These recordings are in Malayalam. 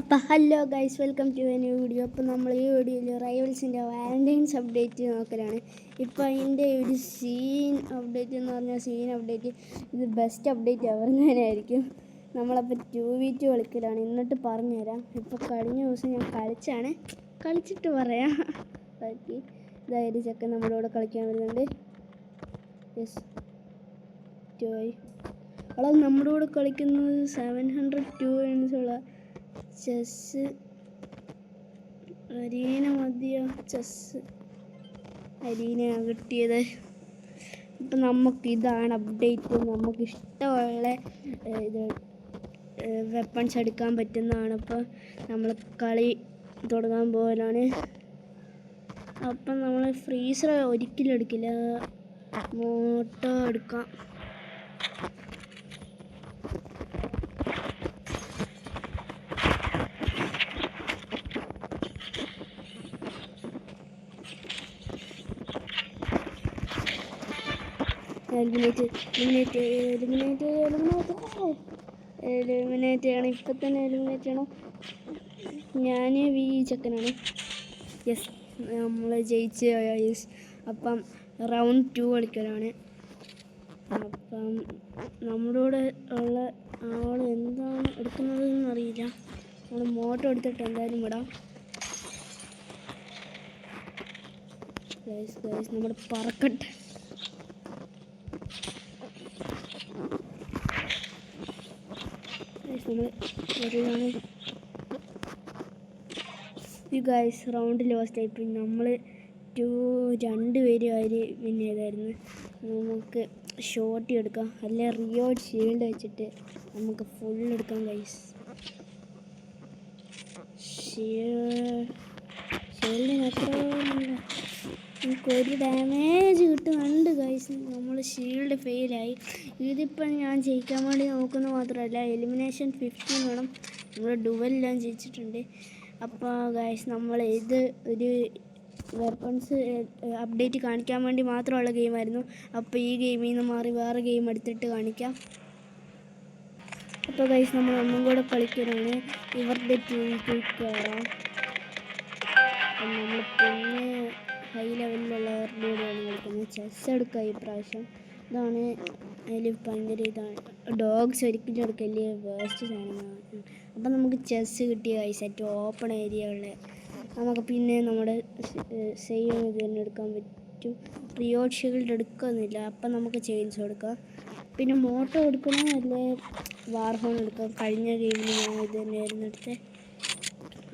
അപ്പോൾ hello guys, welcome to a new video. അപ്പോൾ നമ്മൾ ഈ വീഡിയോയിൽ റൈവൽസിൻ്റെ വാലൻറ്റൈൻസ് അപ്ഡേറ്റ് നോക്കലാണ്. ഇപ്പോൾ അതിൻ്റെ ഒരു സീൻ അപ്ഡേറ്റ് എന്ന് പറഞ്ഞാൽ ഇത് ബെസ്റ്റ് അപ്ഡേറ്റ് ആവുന്നതിനായിരിക്കും. നമ്മളപ്പോൾ 2v2 കളിക്കലാണ്. എന്നിട്ട് പറഞ്ഞുതരാം. ഇപ്പോൾ കഴിഞ്ഞ ദിവസം ഞാൻ കളിച്ചിട്ട് പറയാം. ബാക്കി ഇതായത് ചെക്കൻ നമ്മുടെ കൂടെ കളിക്കാൻ വരുന്നുണ്ട്. യെസ്, അവളെ നമ്മുടെ കൂടെ കളിക്കുന്നത് 702 ഉള്ള ചെസ് അരീന അരീനയാണ് കിട്ടിയത്. ഇപ്പം ഇതാണ് അപ്ഡേറ്റ്. നമുക്കിഷ്ടമുള്ള ഇത് വെപ്പൺസ് എടുക്കാൻ പറ്റുന്നതാണ്. അപ്പോൾ നമ്മൾ കളി തുടങ്ങാൻ പോകലാണ്. അപ്പം നമ്മൾ ഫ്രീസർ ഒരിക്കലും എടുക്കില്ല, മോട്ടോ എടുക്കാം. എലിമിനേറ്റ് ചെയ്യണം. ഇപ്പം തന്നെ എലിമിനേറ്റ് ചെയ്യണം. ഞാൻ ചെക്കനാണ്. യെസ്, നമ്മൾ ജയിച്ച്. യെസ്, അപ്പം റൗണ്ട് 2 കളിക്കലാണ്. അപ്പം നമ്മുടെ കൂടെ ഉള്ള ആൾ എന്താണ് എടുക്കുന്നതെന്ന് അറിയില്ല. നമ്മൾ മോട്ടോ എടുത്തിട്ട് എന്തായാലും വിടാം. നമ്മുടെ പറക്കട്ടെ. റൗണ്ട് ലോസ്റ്റ് ആയിപ്പോയി. നമ്മൾ 2 പേര് വിൻ ചെയ്തായിരുന്നു. നമുക്ക് ഷോട്ട് എടുക്കാം, അല്ലെ റിയോഡ് ഷീൽഡ് വെച്ചിട്ട് നമുക്ക് ഫുൾ എടുക്കാം ഗൈസ്. ഷീൽഡിന് അത്ര നമുക്കൊരു ഡാമേജ് കിട്ടുന്നുണ്ട് ഗൈസ്. നമ്മൾ ഷീൽഡ് ഫെയിലായി. ഇതിപ്പം ഞാൻ ജയിക്കാൻ വേണ്ടി നോക്കുന്ന മാത്രമല്ല, എലിമിനേഷൻ 15 വേണം. നമ്മൾ ഡുവലെല്ലാം ജയിച്ചിട്ടുണ്ട്. അപ്പോൾ ഗൈസ്, നമ്മൾ ഇത് ഒരു വെപ്പൺസ് അപ്ഡേറ്റ് കാണിക്കാൻ വേണ്ടി മാത്രമുള്ള ഗെയിമായിരുന്നു. അപ്പോൾ ഈ ഗെയിമിൽ നിന്ന് മാറി വേറെ ഗെയിം എടുത്തിട്ട് കാണിക്കാം. അപ്പോൾ ഗൈസ്, നമ്മൾ ഒന്നും കൂടെ കളിക്കലാണ്. ഇവരുടെ 2v2 കയറാം. നമ്മൾ പിന്നെ ഹൈ ലെവലിലുള്ളവരുടെ കൂടെയാണ് കളിക്കുന്നത്. ചെസ് എടുക്കുക ഈ പ്രാവശ്യം. ഇതാണ് അതിൽ ഭയങ്കര ഇതാണ്. ഡോഗ്സ് ഒരിക്കലും എടുക്കല്ലേ, വേസ്റ്റ് സാധനമാണ്. അപ്പം നമുക്ക് ചെസ് കിട്ടിയ സെറ്റ് ഓപ്പൺ ഏരിയ ഉള്ള നമുക്ക് പിന്നെ നമ്മുടെ സെയിം ഇത് തന്നെ എടുക്കാൻ പറ്റും. റിയോഡ് ഷീൽഡ് എടുക്കുന്നില്ല. അപ്പം നമുക്ക് ചെയിൻസ് എടുക്കാം. പിന്നെ മോട്ടോ എടുക്കണോ അല്ലേ വാർഹോൺ എടുക്കാം. കഴിഞ്ഞ ഗെയിമിൽ ഞാൻ ഇത് തന്നെയായിരുന്നു എടുത്തത്.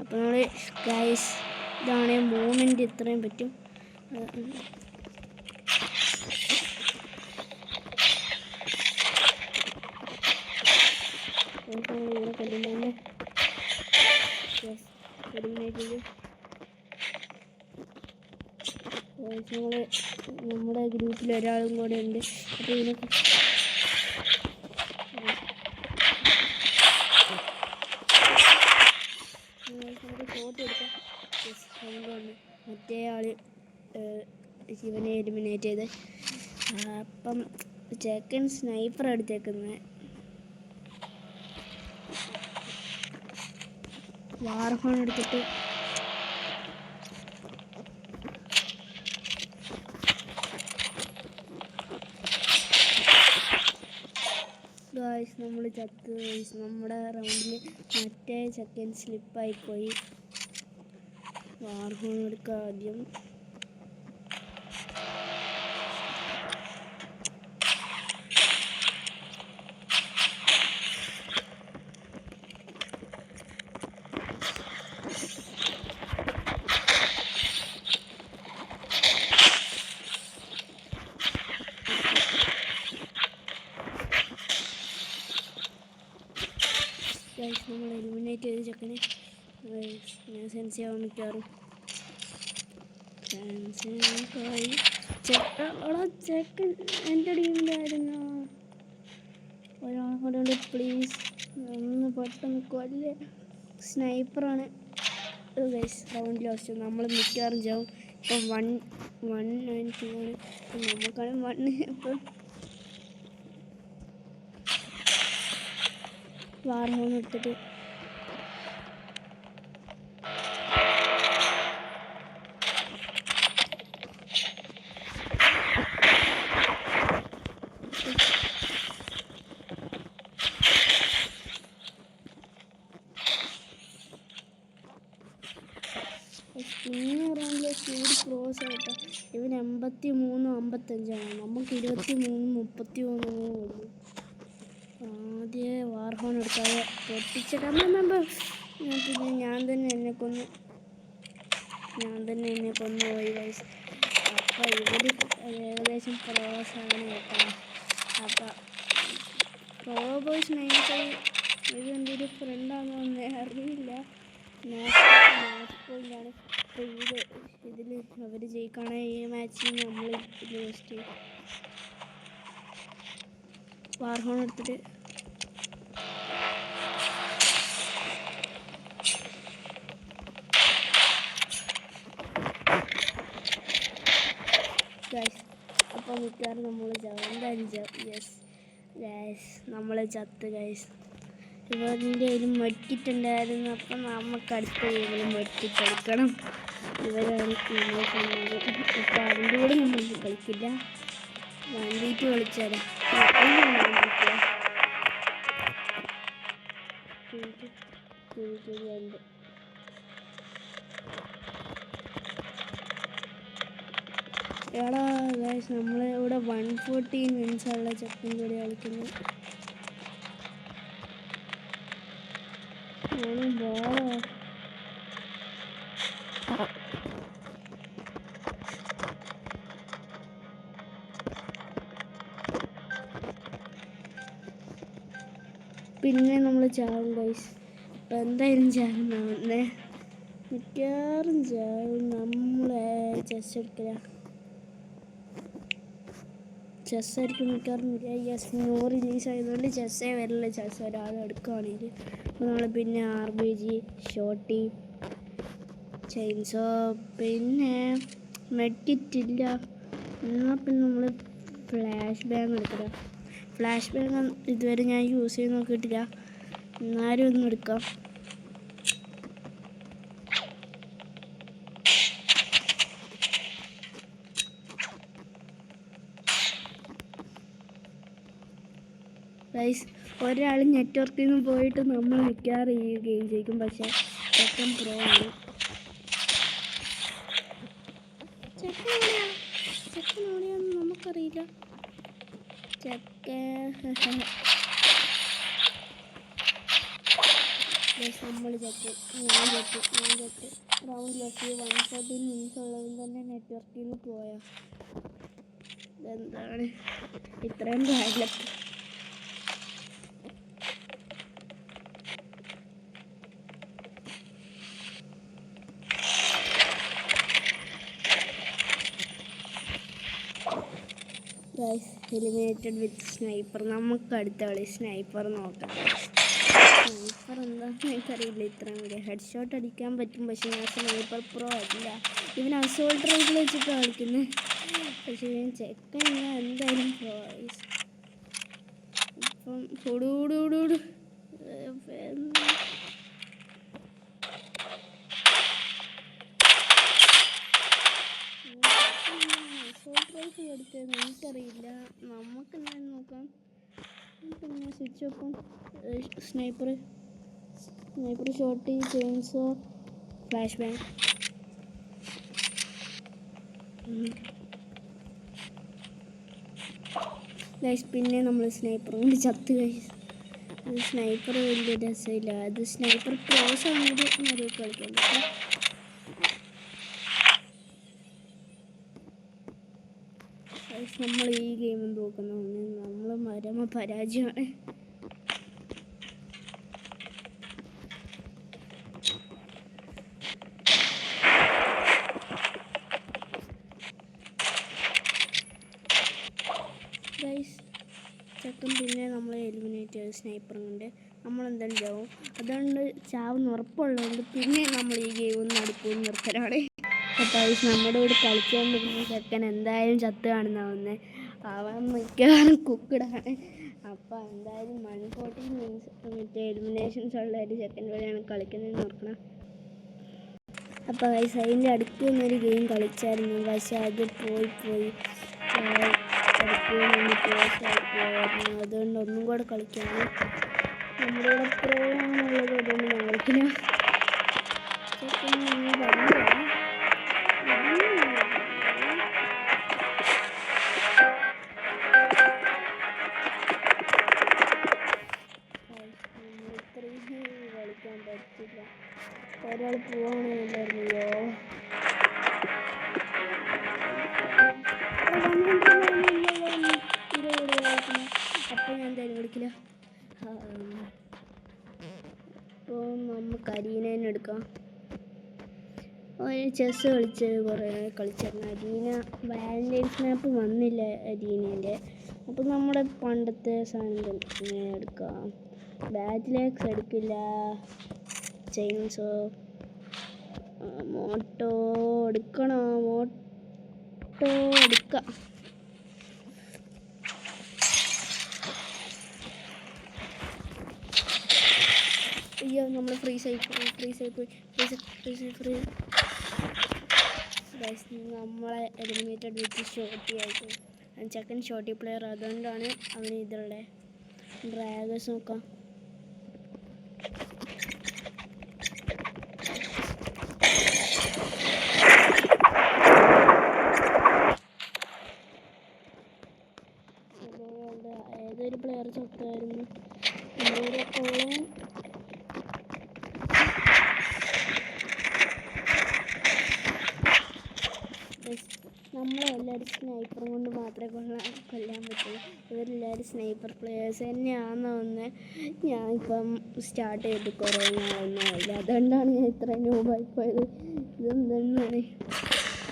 അപ്പോൾ നമ്മൾ ഗൈസ്, ഇതാണ് മൂവ്മെൻറ്റ് ഇത്രയും പറ്റും. ഇവിടെ കല്ലുണ്ടല്ലേ. നമ്മുടെ ഗ്രൂപ്പിൽ ഒരാളും കൂടെ ഉണ്ട്. അപ്പോൾ ഇതിനൊക്കെ ഫോട്ടോ എടുക്കാം. മറ്റേ ആള് ശിവനെ എലിമിനേറ്റ് ചെയ്ത്. അപ്പം ചെക്കൻ സ്നൈപ്പർ എടുത്തേക്കുന്നത്. വാർഹോൺ എടുത്തിട്ട് ഗായ്സ്, നമ്മൾ ചത്ത്. നമ്മുടെ റൗണ്ടിൽ മറ്റേ ചെക്കൻ സ്ലിപ്പായിപ്പോയി. വാർഹോൺ എടുക്കുക ആദ്യം. നമ്മൾ എലിമിനേറ്റ് ചെയ്ത് ചെക്കനെ. ഞാൻ സെൻസ് ചെയ്യാൻ മിക്കാറും ചെക്കൻ എൻ്റെ ടീമിലായിരുന്നു. ഒരാളെ കൂടെ ഉണ്ട്, പ്ലീസ് ഒന്ന് പെട്ടെന്ന് കൊല്ലേ. സ്നൈപ്പറാണ് ഗൈസ്. Round lost. നമ്മൾ മിക്കവാറും ചാവും. ഇപ്പം 192 ആണ്. നമുക്കാണ് 1. ഇപ്പം വാർഹോൺ എടുത്തിട്ട് പിന്നെ റൗണ്ടിലെ സ്പീഡ് ക്രോസ് ആയിട്ട് ഇവന് 83 55 നമുക്ക് 23 33 ഉള്ളൂ. ആദ്യം വാർഹോൺ എടുക്കാതെ പൊട്ടിച്ചിട്ട് പിന്നെ ഞാൻ തന്നെ എന്നെ കൊന്നു പോയി ഗൈസ്. അപ്പോൾ ഇവർ ഏകദേശം പ്രോസാണ് കേട്ടോ. അപ്പോൾ പ്രോബോയ്സ് നൈസായി ഇത് എൻ്റെ ഒരു ഫ്രണ്ടാണെന്ന് അറിയില്ല. പോയിന്റാണ്. അപ്പോൾ ഇതിൽ അവർ ജയിക്കുകയാണെങ്കിൽ ഈ മാച്ചിൽ നമ്മൾ ഇത് ഫസ്റ്റ് വാർഹോൺ എടുത്തിട്ട് ഗൈസ്. അപ്പോൾ മിക്കവാറും നമ്മൾ യെസ് ഗൈസ് നമ്മൾ ചത്ത് ഗൈസ്. ഇവരുടെ കയ്യിലും മെഡിക്കിട്ടുണ്ടായിരുന്നു. അപ്പം നമുക്ക് അടുത്ത ഗെയിമിൽ മെഡിക്കിട്ടെടുക്കണം. ഇവരാണ് നമ്മൾ കൊണ്ടുപോകുന്നത്. അപ്പോൾ അതിൻ്റെ കൂടെ നമ്മൾ കളിക്കില്ല, വണ്ടിയിട്ട് കളിച്ചാലും എടാ ഗൈസ് നമ്മൾ ഇവിടെ 114 മിനിറ്റ്സുള്ള ചെക്കൻ കൂടി കളിക്കുന്നു. പിന്നെ നമ്മൾ ചാവും ഗൈസ്. അപ്പം എന്തായാലും ചാവുന്നേ, മിക്കവാറും ചാവും. നമ്മളെ ചെസ്സായിരിക്കും മിക്കവാറും. യെസ്, നോ റിലീസ് ആയതുകൊണ്ട് ചെസ്സേ വരില്ല. ചെസ് ഒരാൾ എടുക്കുകയാണെങ്കിൽ അപ്പോൾ നമ്മൾ പിന്നെ RPG, ഷോട്ടി, ചെയിൻസോ, പിന്നെ മെഡിക്കിറ്റില്ല. എന്നാൽ പിന്നെ നമ്മൾ ഫ്ലാഷ് ബാങ് എടുക്കുക. ഫ്ലാഷ് ബാങ് ഇതുവരെ ഞാൻ യൂസ് ചെയ്ത് നോക്കിയിട്ടില്ല, എന്നാലും ഒന്നും എടുക്കാം. ഗൈസ്, ഒരാൾ നെറ്റ്വർക്കിൽ നിന്ന് പോയിട്ട് നമ്മൾ മിക്കവാറും ഈ ഗെയിം ജയിക്കും. പക്ഷേ ചെക്കൻ പ്രോ ആണ്. ചെക്കൻ ഓടിയാന്ന് നമുക്കറിയില്ല. നമ്മൾ ചത്തു. ഞാൻ ചത്തു. റൗണ്ടിലെത്തി 114 മിനിറ്റ്സ് ഉള്ളതും തന്നെ നെറ്റ്വർക്കിൽ നിന്ന് പോയാ. ഇതെന്താണ് ഇത്രയും കാര്യ. ഗൈസ്, എലിമിനേറ്റഡ് വിത്ത് സ്നൈപ്പർ. നമുക്ക് അടുത്ത കളി സ്നൈപ്പർ നോക്കാം. സ്നൈപ്പർ എന്താണെന്ന് എനിക്കറിയില്ല. ഇത്രയും വലിയ ഹെഡ് ഷോട്ട് അടിക്കാൻ പറ്റും, പക്ഷേ ഞാൻ സ്നൈപ്പർ പ്രോ അല്ല. ഇവൻ അസോൾട്ട് റൈഫിൾ വെച്ചിട്ടാണ് കളിക്കുന്നത്. പക്ഷേ ഞാൻ ചെക്കൻ എന്തായാലും പ്രോ. ഇപ്പം കൊടു എടുത്തത് എനിക്കറിയില്ല. നമുക്ക് ഞാൻ നോക്കാം. പിന്നെ സ്വിച്ച് വെക്കും. Sniper, shorty, chainsaw, flash bang. Guys, പിന്നെ നമ്മൾ സ്നൈപ്പർ കൊണ്ട് ചത്ത്. ഗൈസ്, അത് സ്നൈപ്പർ വലിയ രസമില്ല. അത് സ്നൈപ്പർ ക്രോസ് ആണെങ്കിൽ നിറയെ കളിക്കാൻ പറ്റും. നമ്മൾ ഈ ഗെയിം നോക്കുന്ന നമ്മൾ പരാജയമാണ്. ഗൈസ്, ചെക്കൻ പിന്നെ നമ്മൾ എലിമിനേറ്റ് ചെയ്ത് സ്നൈപ്പറും കൊണ്ട് നമ്മളെന്തായാലും ചാവും. അതുകൊണ്ട് ചാവുന്ന ഉറപ്പുള്ളതുകൊണ്ട് പിന്നെ നമ്മൾ ഈ ഗെയിം നടക്കും നിർത്തലാണ്. അപ്പോൾ നമ്മുടെ കൂടെ കളിച്ചുകൊണ്ടിരുന്ന ചെക്കൻ എന്തായാലും ചത്ത് കാണുന്നതാവുന്നത്. അവൻ മിക്കവാറും കുക്കഡാണ്. അപ്പോൾ എന്തായാലും 114 മിനിറ്റ്സ് എലിമിനേഷൻസ് ഉള്ള ഒരു സെക്കൻഡ് വരെയാണ് കളിക്കുന്നതെന്ന് ഓർക്കണം. അപ്പോൾ ഗൈസ്, അതിൻ്റെ അടുത്ത് നിന്നൊരു ഗെയിം കളിച്ചായിരുന്നു. പക്ഷേ അത് പോയി അതുകൊണ്ട് ഒന്നും കൂടെ കളിക്കാണ്. നമ്മുടെ കൂടെ പ്രോ ആണുള്ളത് അതുകൊണ്ട് ഞാൻ കളിക്കില്ല. ചെക്കൻ വന്നില്ല. ഒരാൾ പോവാണെന്നില്ലായിരുന്നല്ലോ. അപ്പം ഞാൻ എന്തായാലും വിളിക്കില്ല. അപ്പോൾ നമുക്ക് അരീനെ തന്നെ എടുക്കാം. ചെസ്സ് കുറേ കളിച്ചിരുന്നു. അരീന വാലന്റൈൻസ് മാപ്പ് വന്നില്ല അരീനേൻ്റെ. അപ്പം നമ്മുടെ പണ്ടത്തെ സാധനം എടുക്കാം. ബാറ്റിലേക്സ് എടുക്കില്ല. ചെയിൻസോ മോട്ടോ എടുക്കണോ? മോട്ടോ എടുക്കാം. അയ്യോ നമ്മൾ ഫ്രീസായി പോയി. നമ്മളെ എലിമിനേറ്റഡ് വിത്ത് ഷോർട്ടി ആയിട്ട് ചെക്കൻ ഷോർട്ടി പ്ലെയർ. അതുകൊണ്ടാണ് അവന് ഇതുള്ള ഡ്രാഗസ് നോക്കാം. ഏതൊരു പ്ലെയർ ചത്തായിരുന്നു. നമ്മളെല്ലാവരും സ്നൈപ്പറും കൊണ്ട് മാത്രമേ കൊല്ലാൻ പറ്റുള്ളൂ. ഇവരെല്ലാവരും സ്നൈപ്പർ പ്ലെയേഴ്സ് തന്നെയാണെന്ന് തോന്നുന്നത്. ഞാനിപ്പം സ്റ്റാർട്ട് ചെയ്ത് കുറേ നാളൊന്നും ആയില്ല. അതുകൊണ്ടാണ് ഞാൻ ഇത്ര ന്യൂബായി പോയത്. ഇതെന്താണ്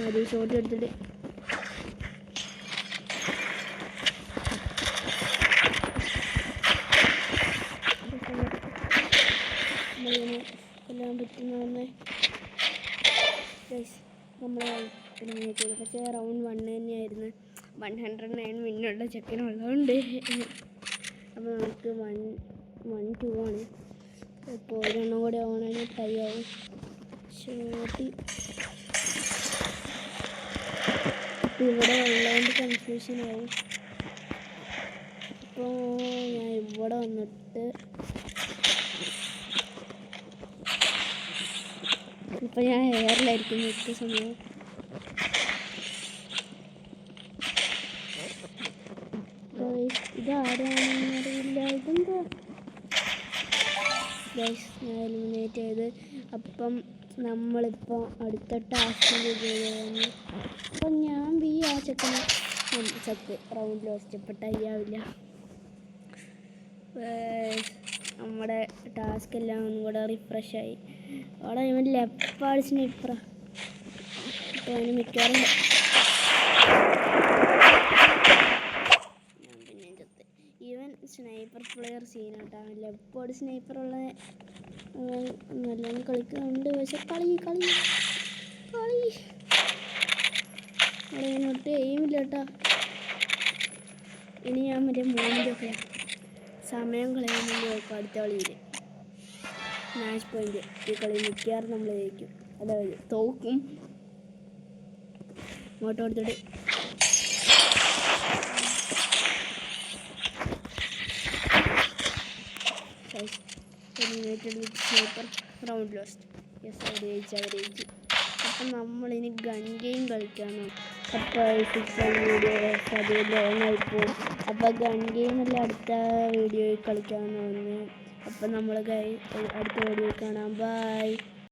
ആദ്യം ഷോട്ട് എടുത്തിട്ട് നമ്മളിങ്ങനെ കൊല്ലാൻ പറ്റുന്ന നമ്മളെ എലിമിനേറ്റ് ചെയ്തു. പക്ഷേ റൗണ്ട് 1 തന്നെയായിരുന്നു. 109 മിനിറ്റുള്ള ചെക്കനുള്ളതുകൊണ്ട് അപ്പോൾ നമുക്ക് 1-2 ആണ്. ഇപ്പോൾ ഒരെണ്ണം കൂടെ ആവണമെങ്കിൽ ടൈ ആവും. ഷോട്ടി ഇവിടെ ഉള്ളതുകൊണ്ട് കൺഫ്യൂഷനാവും. അപ്പോൾ ഞാൻ ഇവിടെ വന്നിട്ട് ഇപ്പം ഞാൻ എയറിലായിരിക്കും മിക്ക സമയം. ഇതാരാണെന്ന് അറിയില്ല. ഇതെന്താ ഗൈസ്, ഞാൻ എലിമിനേറ്റ് ചെയ്ത്. അപ്പം നമ്മളിപ്പോൾ അടുത്ത ടാസ്കിൽ ചെയ്യുകയാണ്. അപ്പം ഞാൻ ആ ചെക്കന് ചത്ത് റൗണ്ട് ലോസ്റ്റ്. ഇപ്പം ടൈ ആവില്ല. നമ്മുടെ ടാസ്ക് എല്ലാം ഒന്നും കൂടെ റിഫ്രഷായി. അവിടെ ഇവൻ ലെപ്പാഡ് സ്നൈപ്പറാ. അപ്പോൾ അവന് മിക്കവാറും ഞാൻ പിന്നെ ചത്ത്. ഇവൻ സ്നൈപ്പർ പ്ലെയർ സീനാട്ടോ. ലെപ്പാഡ് സ്നൈപ്പറുള്ള നല്ലോണം കളിക്കുന്നുണ്ട്. പക്ഷെ കളി അവിടെ ഇങ്ങോട്ട് എയിമില്ല കേട്ടോ. ഇനി ഞാൻ മറ്റേ 3 സമയം കളയാൻ വേണ്ടി നോക്കാം. അടുത്ത കളിയിൽ മാച്ച് പോയിന്റ് ഈ കളി മിക്കവാറും നമ്മൾ ജയിക്കും. അതായത് തോക്കും. ഇങ്ങോട്ട് കൊടുത്തിട്ട് എലിമിനേറ്റഡ് വിത്ത് സ്നൈപ്പർ റൗണ്ട് ലോസ്റ്റ്. യെസ്, അവർ ജയിച്ചു. അപ്പം നമ്മളിനി ഗൺ ഗെയിം കളിക്കാനോ. അപ്പോൾ വീഡിയോ അത് ലോങ്ങായിപ്പോൾ. അപ്പോൾ ഗൺ ഗെയിമെല്ലാം അടുത്ത വീഡിയോയിൽ കളിക്കാമെന്ന് തോന്നുന്നു. അപ്പം നമ്മൾ അടുത്ത വീഡിയോയിൽ കാണാം. ബൈ.